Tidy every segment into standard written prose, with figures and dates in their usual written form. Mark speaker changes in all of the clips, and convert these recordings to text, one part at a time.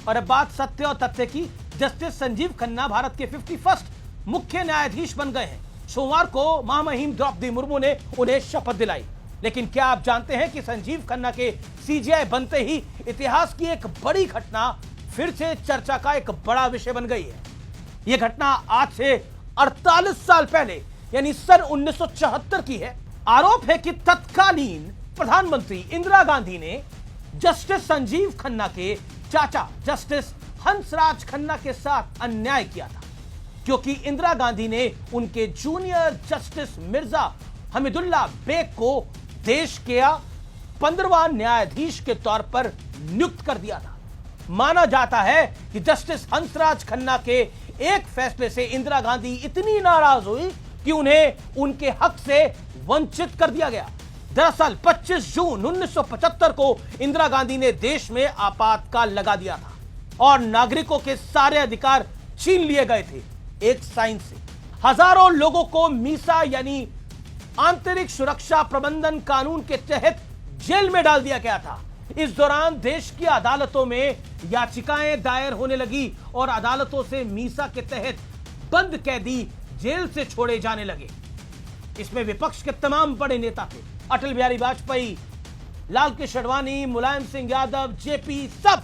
Speaker 1: और अब बात सत्य और तथ्य की। जस्टिस संजीव खन्ना भारत के 51st मुख्य न्यायाधीश बन गए हैं। सोमवार को महामहिम द्रौपदी मुर्मू ने उन्हें शपथ दिलाई। लेकिन क्या आप जानते हैं कि संजीव खन्ना के सीजेआई बनते ही इतिहास की एक बड़ी घटना फिर से चर्चा का एक बड़ा विषय बन गई है। यह घटना आज से 48 साल पहले यानी सन 1974 की है। आरोप है कि तत्कालीन प्रधानमंत्री इंदिरा गांधी ने जस्टिस संजीव खन्ना के चाचा जस्टिस हंसराज खन्ना के साथ अन्याय किया था, क्योंकि इंदिरा गांधी ने उनके जूनियर जस्टिस मिर्जा हमीदुल्लाह बेग को देश के 15वां न्यायाधीश के तौर पर नियुक्त कर दिया था। माना जाता है कि जस्टिस हंसराज खन्ना के एक फैसले से इंदिरा गांधी इतनी नाराज हुई कि उन्हें उनके हक से वंचित कर दिया गया। दरअसल 25 जून 1975 को इंदिरा गांधी ने देश में आपातकाल लगा दिया था और नागरिकों के सारे अधिकार छीन लिए गए थे। एक साइन से हजारों लोगों को मीसा यानी आंतरिक सुरक्षा प्रबंधन कानून के तहत जेल में डाल दिया गया था। इस दौरान देश की अदालतों में याचिकाएं दायर होने लगी और अदालतों से मीसा के तहत बंद कैदी जेल से छोड़े जाने लगे। इसमें विपक्ष के तमाम बड़े नेता थे, अटल बिहारी वाजपेयी, लाल कृष्ण आडवाणी, मुलायम सिंह यादव, जेपी, सब।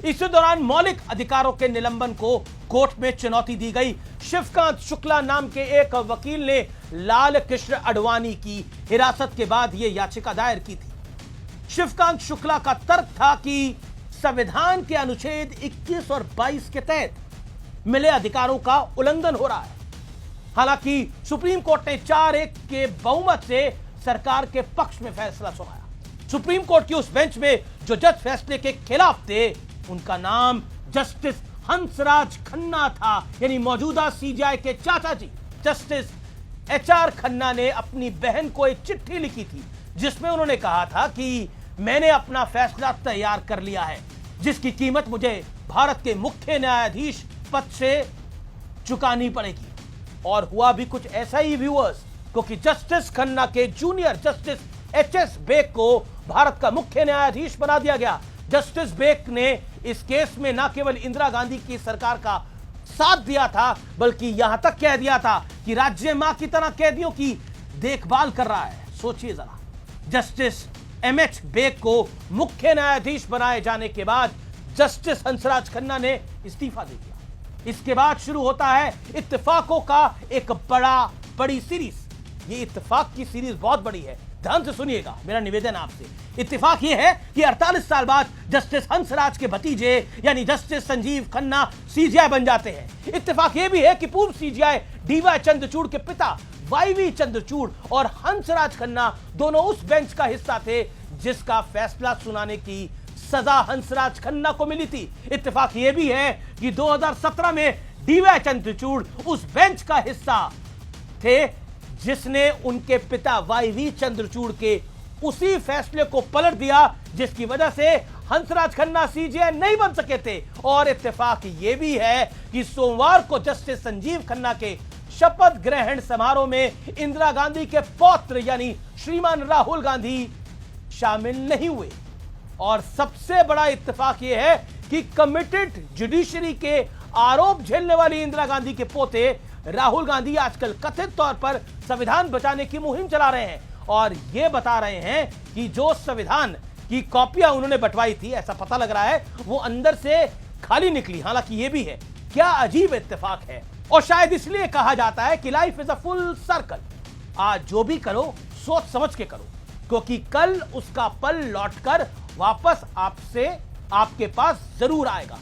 Speaker 1: इसी दौरान मौलिक अधिकारों के निलंबन को कोर्ट में चुनौती दी गई। शिवकांत शुक्ला नाम के एक वकील ने लाल कृष्ण आडवाणी की हिरासत के बाद यह याचिका दायर की थी। शिवकांत शुक्ला का तर्क था कि संविधान के अनुच्छेद 21 और 22 के तहत मिले अधिकारों का उल्लंघन हो रहा है। हालांकि सुप्रीम कोर्ट ने 4-1 के बहुमत से सरकार के पक्ष में फैसला सुनाया। सुप्रीम कोर्ट की उस बेंच में जो जज फैसले के खिलाफ थे, उनका नाम जस्टिस हंसराज खन्ना था, यानी मौजूदा सीजेआई के चाचा जी जस्टिस एचआर खन्ना ने अपनी बहन को एक चिट्ठी लिखी थी, जिसमें उन्होंने कहा था कि मैंने अपना फैसला तैयार कर लिया है, जिसकी कीमत मुझे भारत के मुख्य न्यायाधीश पद से चुकानी पड़ेगी। और हुआ भी कुछ ऐसा ही व्यूअर्स, क्योंकि जस्टिस खन्ना के जूनियर जस्टिस एचएस बेग को भारत का मुख्य न्यायाधीश बना दिया गया। जस्टिस बेग ने इस केस में न केवल इंदिरा गांधी की सरकार का साथ दिया था, बल्कि यहां तक कह दिया था कि राज्य मां की तरह कैदियों की देखभाल कर रहा है। सोचिए जरा, जस्टिस एमएच बेग को मुख्य न्यायाधीश बनाए जाने के बाद जस्टिस हंसराज खन्ना ने इस्तीफा दे दिया। इसके बाद शुरू होता है इत्तेफाकों का एक बड़ी सीरीज। ये इत्तेफाक की सीरीज बहुत बड़ी है, ध्यान से सुनिएगा, मेरा निवेदन आपसे। इत्तेफाक ये है कि 48 साल बाद जस्टिस हंसराज के भतीजे यानी जस्टिस संजीव खन्ना सीजेआई बन जाते हैं। इत्तेफाक ये भी है कि पूर्व सीजेआई डीवाई चंद्रचूड़ के पिता वाईवी चंद्रचूड़ और हंसराज खन्ना दोनों उस बेंच का हिस्सा थे जिसका फैसला सुनाने की सजा हंसराज खन्ना को मिली थी। इत्तेफाक यह भी है कि 2017 में डीवाई चंद्रचूड़ उस बेंच का हिस्सा थे जिसने उनके पिता वाईवी चंद्रचूड़ के उसी फैसले को पलट दिया, जिसकी वजह से हंसराज खन्ना सीजेआई नहीं बन सके थे। और इत्तेफाक यह भी है कि सोमवार को जस्टिस संजीव खन्ना के शपथ ग्रहण समारोह में इंदिरा गांधी के पौत्र यानी श्रीमान राहुल गांधी शामिल नहीं हुए। और सबसे बड़ा इत्तेफाक यह है कि कमिटेड जुडिशरी के आरोप झेलने वाली इंदिरा गांधी के पोते राहुल गांधी आजकल कथित तौर पर संविधान बचाने की मुहिम चला रहे हैं और यह बता रहे हैं कि जो संविधान की कॉपियां उन्होंने बंटवाई थी, ऐसा पता लग रहा है, वो अंदर से खाली निकली। हालांकि यह भी है, क्या अजीब इत्तेफाक है। और शायद इसलिए कहा जाता है कि life is a full circle. आज जो भी करो सोच समझ के करो, क्योंकि कल उसका पल लौटकर वापस आपके पास जरूर आएगा।